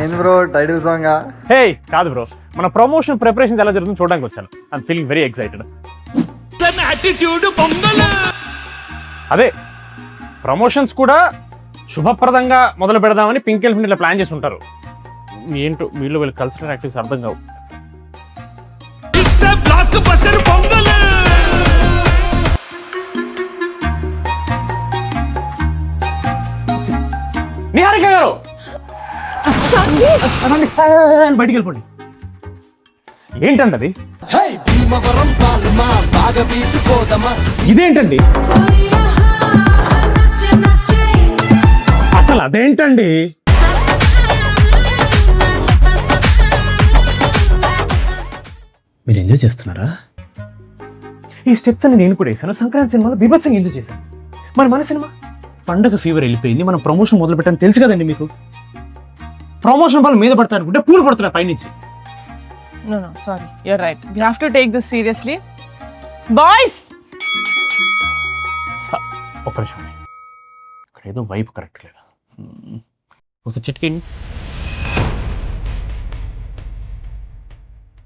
ఏంది bro title song? హే కాదు bro, మన ప్రమోషన్ ప్రిపరేషన్ ఎలా జరుగుతుందో చూడడానికి వచ్చాను. I'm feeling very excited. అదే ప్రమోషన్స్ కూడా శుభప్రదంగా మొదలు పెడదామని పింక్ ఎలిఫెంట్ ఇట్లా ప్లాన్ చేసి ఉంటారు. ఏంటో వీళ్ళు వీళ్ళు కల్చరల్ యాక్టివిటీస్ అర్థం కావు. నిహారిక గారు బయటికి వెళ్ళిపోండి. ఏంటండి అది? ఇదేంటండి అసలు అదేంటండి? మీరు ఎంజాయ్ చేస్తున్నారా? ఈ స్టెప్స్ అని నేను కూడా వేసాను. సంక్రాంతి సినిమాలో బీభత్సంగా ఎంజాయ్ చేశాను. మరి మన సినిమా పండగ ఫీవర్ వెళ్ళిపోయింది. మనం ప్రమోషన్ మొదలు పెట్టని తెలుసు కదండి మీకు. ప్రమోషన్ వాళ్ళు మీద పడతారు అనుకుంటే పూలు పడుతున్నారు పైనుంచి. No, sorry. You're right. We have to take this seriously. Boys! ఒక్క నిమిషం, ఇక్కడ ఏదో వైపు కరెక్ట్ లేదా? ఒకసారి చిట్కి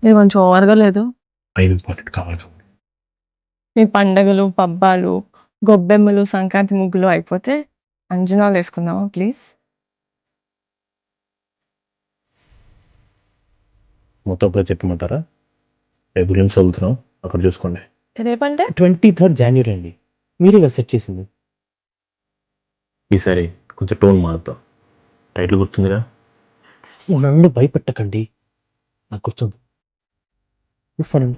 ఇది కొంచెం ఓవర్గా లేదు. వైపు ఇంపార్టెంట్ కావాలి. మీ పండగలు, పబ్బాలు, గొబ్బెమ్మలు, సంక్రాంతి ముగ్గులు అయిపోతే అంజనాలు వేసుకుందామా ప్లీజ్? మొత్తం చెప్పమంటారా? రేపు గేమ్స్ చదువుతున్నాం, అక్కడ చూసుకోండి. రేపంటే 23rd January అండి. మీరేగా సెట్ చేసింది. ఈసారి కొంచెం టోన్ మారుతాం. టైటిల్ గుర్తుందిగా? నన్ను భయపెట్టకండి, నాకు గుర్తుంది. ఫన్